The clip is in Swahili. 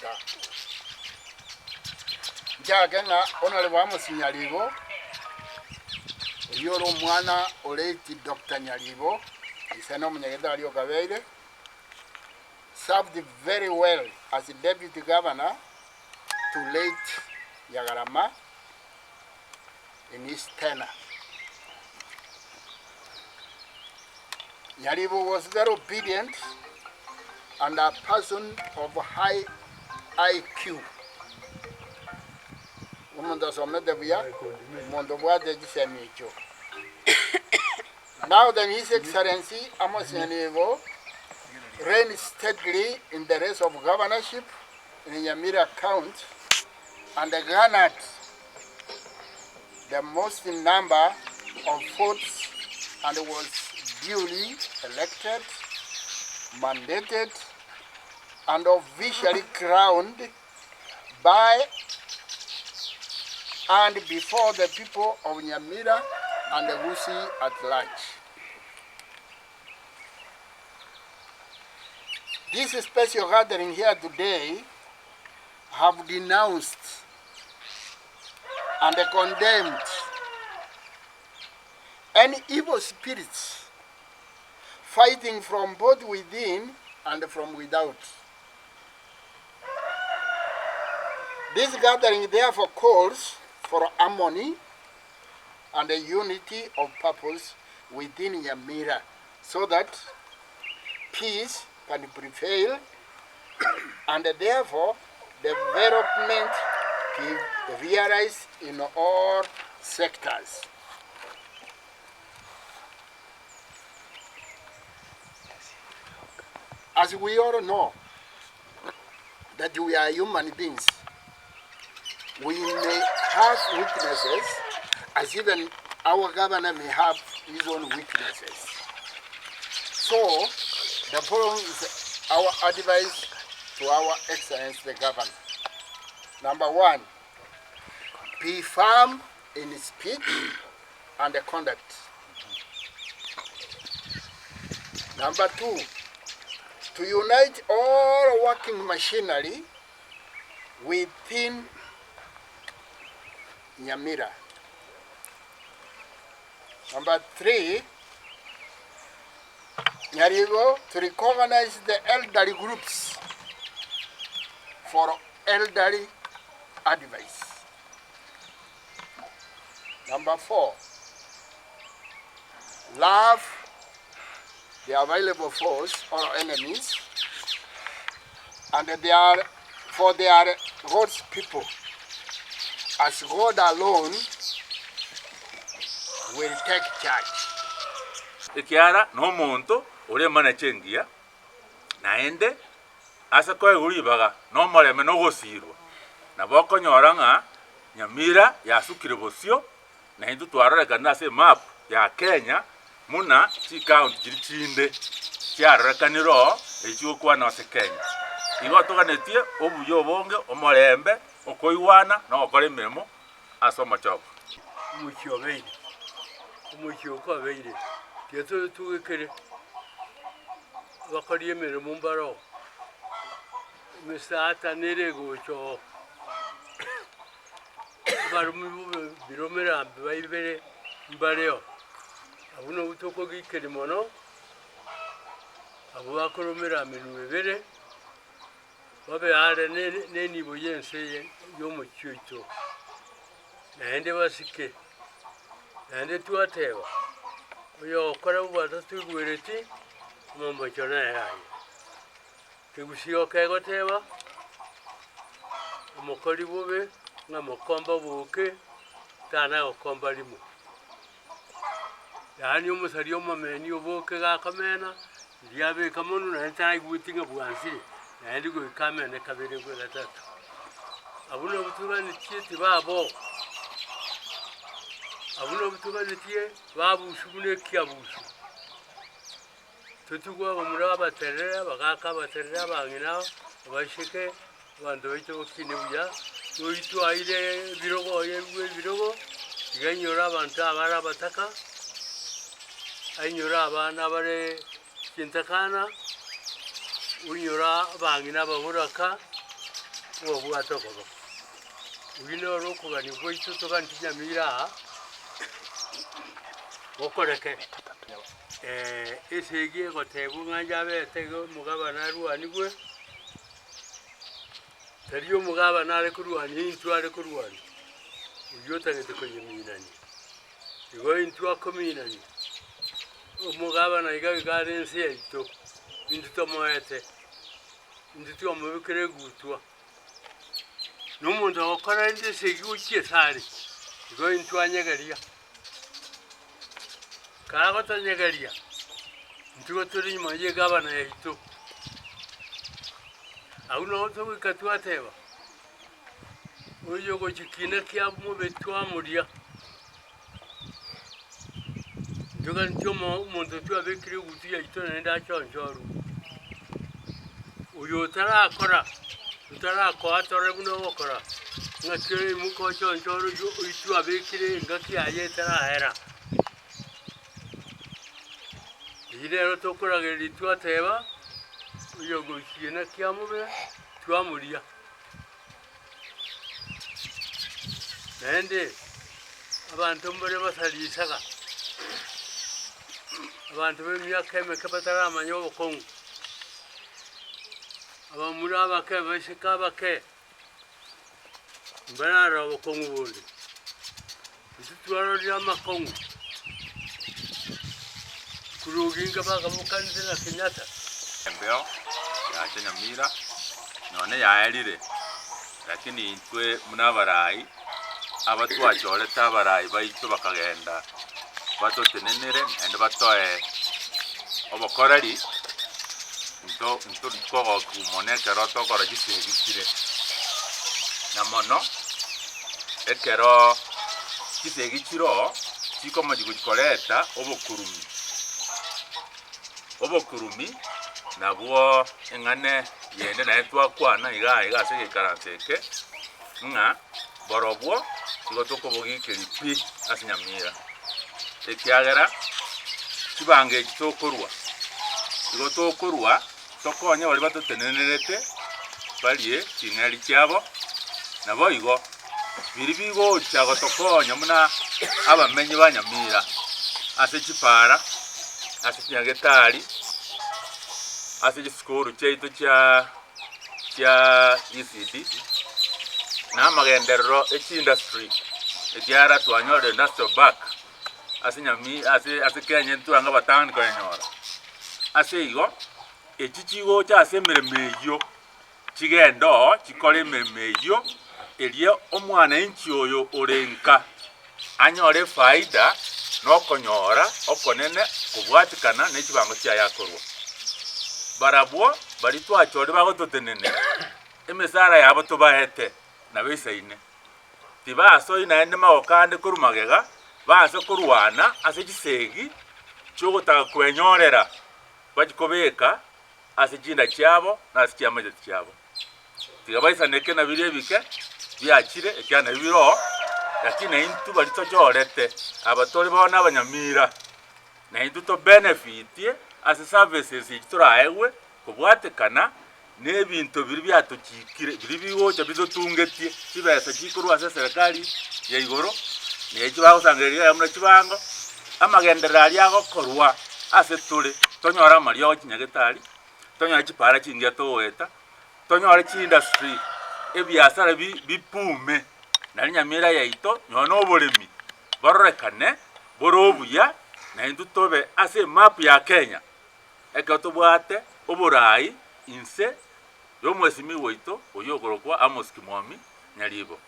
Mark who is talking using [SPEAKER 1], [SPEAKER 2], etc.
[SPEAKER 1] Minister. Jagenga Honorable Amos Nyalibo, Yoro Mwana Oleti Dr. Nyalibo, Isano Mnyagedari Okaveide, served very well as a Deputy Governor to late Yagarama in his tenure. Nyalibo was very obedient and a person of high IQ. Now then, His Excellency Amos Nyalibo reigned steadily in the race of governorship in Nyamira County and garnered the most number of votes and was duly elected, mandated, and officially crowned by and before the people of Nyamira and the Wusi at large. This special gathering here today have denounced and condemned any evil spirits fighting from both within and from without. This gathering therefore calls for harmony and a unity of purpose within Nyamira so that peace can prevail and therefore development be realized in all sectors. As we all know that we are human beings, we may have weaknesses, as even our governor may have his own weaknesses. So, the following is our advice to our Excellency the Governor. Number one, be firm in speech and conduct. Number two, to unite all working machinery within Nyamira. Number three, Nyalibo to recognize the elderly groups for elderly advice. Number four, love the available foes or enemies, and they are for their God's people, as God alone will take charge.
[SPEAKER 2] Ikiara no muntu uri mana chengia naende asa koe uribaga no moreme no gosirwa na boko nyoranga Nyamira yasukire bosio na hindu twaroreka nase map ya Kenya muna chi county chinde kyarrekaniro ekyokwa na se Kenya igo toganetie obuyo bonge omorembe okoiwana no okore memo asoma choko
[SPEAKER 3] umukyo ko abeire tieto tugekere bakariye mirimo mbaro misata nerego cyo barumu biromera bayibere mbareo abuno butoko gikere mono abo bakoromera minwe bere babe are ne nibo yense yo mucyucyo naende basike naende tuateba oyo kora bwata tugwereti mombo chona yayi kigusiyo kego teba umukori bobe ngamukomba buke tana okomba limo yani umusari omameni oboke gakamena lyabe kamono na ntai gutinga bwansi naende go kamene kabere go gatatu abuno butugani tieti babo abuno butugani tie babu shubune kyabusu tutugwa bamura baterera bagaka baterera bangina bashike bando bito kinebuya oyitu aire birogo yewe birogo iganyora abantu abara bataka ainyora abana bare kintakana unyora bangina baburaka obwato kobo wino roko ni boito to kan Nyamira okoreke esege gotebu nganja betego mugabana ruani gwe tariyo mugabana ale kuruani intu ale kuruani uyota ngete ko yeminani igo intu akominani umugabana igabigare nsi yito intu tomoete intu tomubikere gutwa n'umuntu wakora indi segi ukiye sari igo intu anyegaria kago tanyegaria intu goturi nyuma ye gabana yito auno to wikatwa teba uyo gochikina kya mu betwa muria Joga ntomo umuntu twa bekire guti ya itone nda chonchoru uyo tarakora atore buno okora ngakire muko chonchoru itwa bekire ngaki aye tarahera irero tokora geri twa teba uyo gochina kya mube twa muria nende abantu mbere basalisaga abantu b'emyaka emeka bataramanya obukungu abamuri abake bashika abake mbarara obukungu bundi itutwaro ly'amakungu kuruginga bakamukanise na Kenyatta
[SPEAKER 2] embeo ya Nyamira none yaelire lakini twe munabarayi abatwachoreta abarayi baito bakagenda batotenenere ende batoe obokorari nto ko kumonekero tokora gisegikire namono ekero gisegikiro kikomoji gukoreta obokurumi nabwo engane yende na twakwana iga sege karanteke nga borobwo sigotoko bogikeri pi asinyamira ekiagera kibange kitokorwa igotokorwa tokonya bali batotenenerete balie king'ali kyabo nabo igo biri bigo cyago tokonya muna abamenyi ba Nyamira ase kipara ase kinyagetari ase kiskuru cyeito kya ECD na magenderero industry ekyara twanyore industrial back ase Nyamira ase Kenya ntwanga batandi konyora ase igo ekikigo kyase emeremeyo kigendo kikole emeremeyo elie omwana inchi oyo orenka anyore faida nokonyora okonene kubwatikana n'ekibango kyayakorwa barabwo bari twachore bagototenene emesara yabo tobahete nabesaine tibaso inaende maokande kurumagega baase kurwana ase kisegi kyogotaka kwenyorera bakikobeka ase kinda kyabo nase kyamaje kyabo tigabaisandeke na bire bike byakire ekyana bibiro lakini intu bali tochorete abatori bona abanyamira na intu to benefit ase services ituraewe kubwatekana n'ebintu biri byatokikire biri biwocha bizotungetie kibesa kikorwa ase serikali ya igoro n'ekyo bagusangeria ya muna kibango amagenderera lyago korwa ase tule tonyora mario kinyagetari tonyora kipara kingia toweta tonyora industry ebyasara bipume na Nyamira yaito nyono oboremi bororekane borobuya na intu tobe ase map ya Kenya ekatobwate oborai inse yomwesimi woito oyogorokwa Amos Kimomi nyalibo